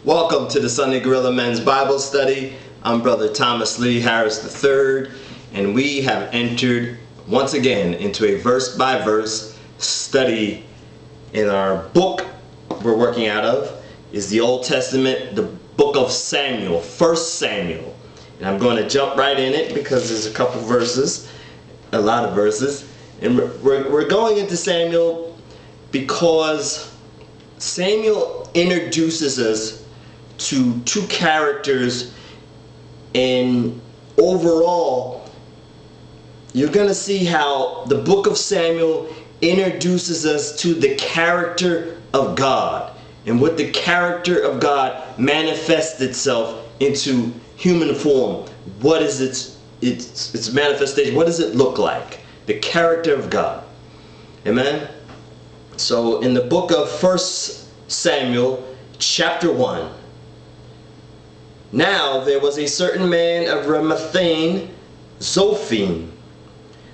Welcome to the Sunday Gorilla Men's Bible Study. I'm Brother Thomas Lee Harris III, and we have entered once again into a verse-by-verse study. In our book we're working out of is the Old Testament, the book of Samuel, 1 Samuel. And I'm going to jump right in it because there's a couple verses, a lot of verses. And we're going into Samuel because Samuel introduces us to two characters, and overall you're going to see how the book of Samuel introduces us to the character of God and what the character of God manifests itself into human form. What is its manifestation? What does it look like? The character of God. Amen. So in the book of 1 Samuel chapter 1. Now there was a certain man of Ramathaim Zophim,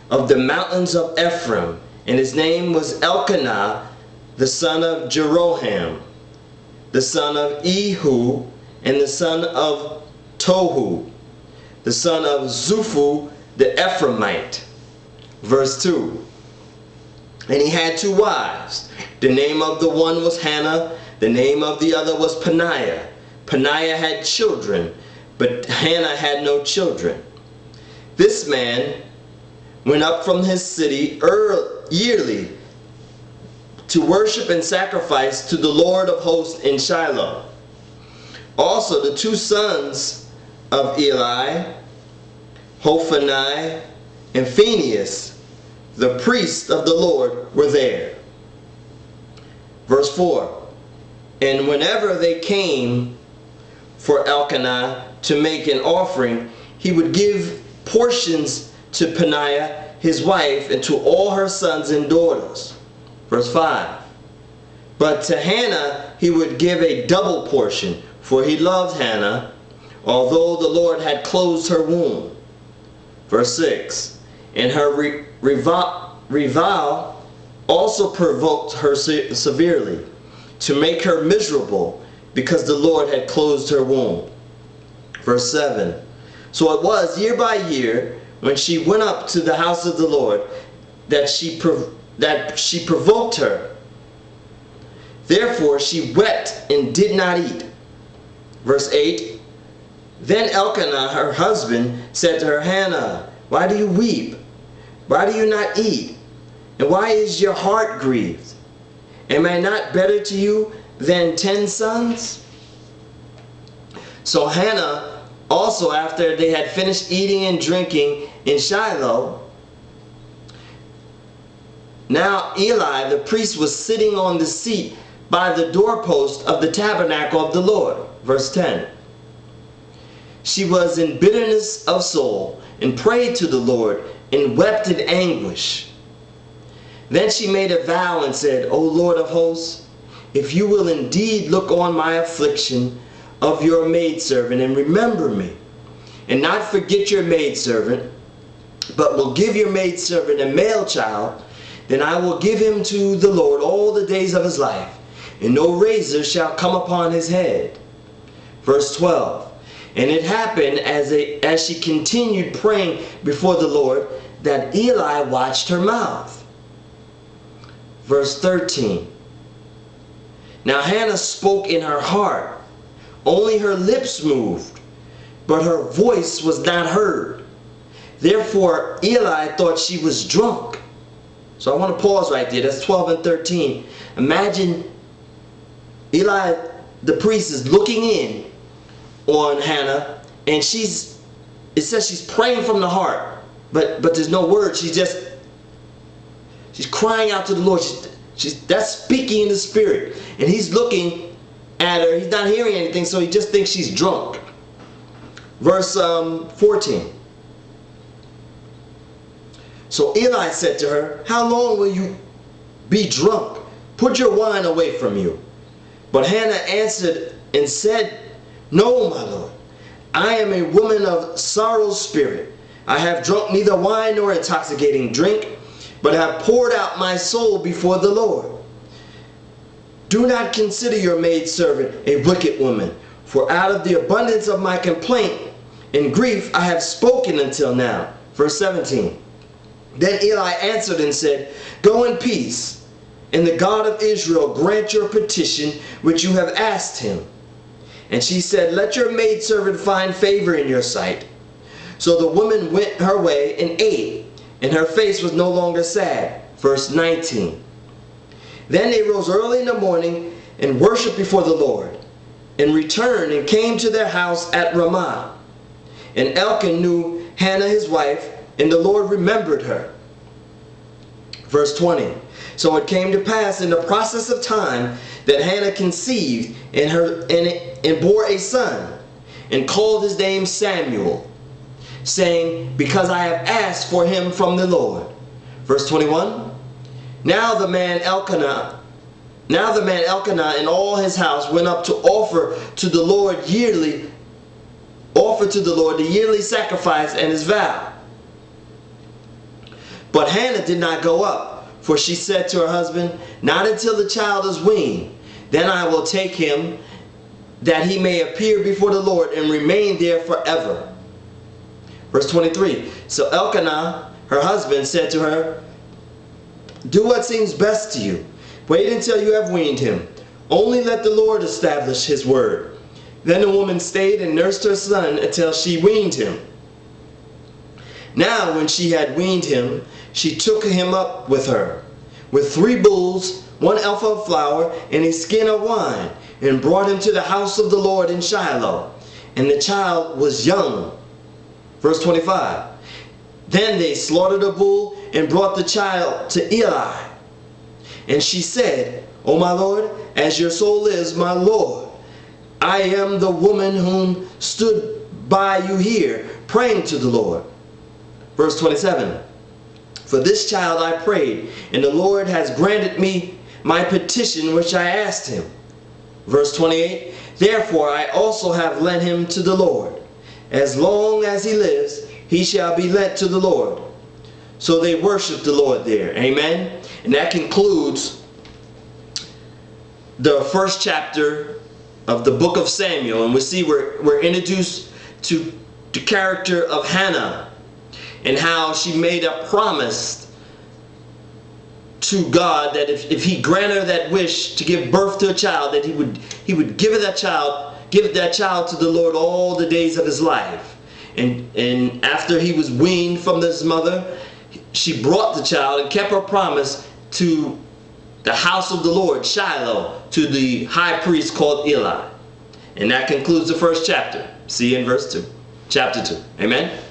of the mountains of Ephraim, and his name was Elkanah, the son of Jeroham, the son of Ehud, and the son of Tohu, the son of Zuphu the Ephraimite. Verse 2. And he had two wives. The name of the one was Hannah, the name of the other was Peninnah. Peninnah had children, but Hannah had no children. This man went up from his city yearly to worship and sacrifice to the Lord of hosts in Shiloh. Also the two sons of Eli, Hophni and Phinehas, the priests of the Lord, were there. Verse 4. And whenever they came for Elkanah to make an offering, he would give portions to Peninnah his wife and to all her sons and daughters. Verse 5. But to Hannah he would give a double portion, for he loved Hannah, although the Lord had closed her womb. Verse 6. And her revile also provoked her severely, to make her miserable, because the Lord had closed her womb. Verse 7. So it was year by year, when she went up to the house of the Lord, that she provoked her. Therefore she wept and did not eat. Verse 8. Then Elkanah, her husband, said to her, Hannah, why do you weep? Why do you not eat? And why is your heart grieved? Am I not better to you than 10 sons? So Hannah also, after they had finished eating and drinking in Shiloh, now Eli the priest was sitting on the seat by the doorpost of the tabernacle of the Lord. Verse 10. She was in bitterness of soul, and prayed to the Lord, and wept in anguish. Then she made a vow and said, O Lord of hosts, if you will indeed look on my affliction of your maidservant, and remember me, and not forget your maidservant, but will give your maidservant a male child, then I will give him to the Lord all the days of his life, and no razor shall come upon his head. Verse 12. And it happened as she continued praying before the Lord, that Eli watched her mouth. Verse 13. Now Hannah spoke in her heart, only her lips moved, but her voice was not heard. Therefore Eli thought she was drunk. So I want to pause right there. That's 12 and 13. Imagine Eli the priest is looking in on Hannah, and it says she's praying from the heart, but there's no words. She's crying out to the Lord. That's speaking in the spirit, and he's looking at her. He's not hearing anything, so he just thinks she's drunk. Verse 14. So Eli said to her, how long will you be drunk? Put your wine away from you. But Hannah answered and said, no, my Lord, I am a woman of sorrow's spirit. I have drunk neither wine nor intoxicating drink, but have poured out my soul before the Lord. Do not consider your maidservant a wicked woman, for out of the abundance of my complaint and grief I have spoken until now. Verse 17. Then Eli answered and said, Go in peace, and the God of Israel grant your petition which you have asked him. And she said, Let your maidservant find favor in your sight. So the woman went her way and ate, and her face was no longer sad. Verse 19. Then they rose early in the morning and worshipped before the Lord, and returned and came to their house at Ramah. And Elkanah knew Hannah his wife, and the Lord remembered her. Verse 20. So it came to pass in the process of time that Hannah conceived and bore a son, and called his name Samuel, saying, Because I have asked for him from the Lord. Verse 21. Now the man Elkanah and all his house went up to offer to the Lord the yearly sacrifice and his vow. But Hannah did not go up, for she said to her husband, Not until the child is weaned, then I will take him, that he may appear before the Lord and remain there forever. Verse 23. So Elkanah, her husband, said to her, Do what seems best to you. Wait until you have weaned him. Only let the Lord establish his word. Then the woman stayed and nursed her son until she weaned him. Now when she had weaned him, she took him up with her, with 3 bulls, 1 ephah of flour, and a skin of wine, and brought him to the house of the Lord in Shiloh. And the child was young. Verse 25. Then they slaughtered a bull and brought the child to Eli. And she said, O my Lord, as your soul is, my Lord, I am the woman whom stood by you here, praying to the Lord. Verse 27. For this child I prayed, and the Lord has granted me my petition which I asked him. Verse 28. Therefore I also have lent him to the Lord. As long as he lives, he shall be lent to the Lord. So they worshiped the Lord there. Amen. And that concludes the first chapter of the book of Samuel. And we see we're introduced to the character of Hannah, and how she made a promise to God that if he granted her that wish to give birth to a child, that he would give that child to the Lord all the days of his life. And after he was weaned from his mother, she brought the child and kept her promise to the house of the Lord, Shiloh, to the high priest called Eli. And that concludes the first chapter. See you in verse 2. Chapter 2. Amen.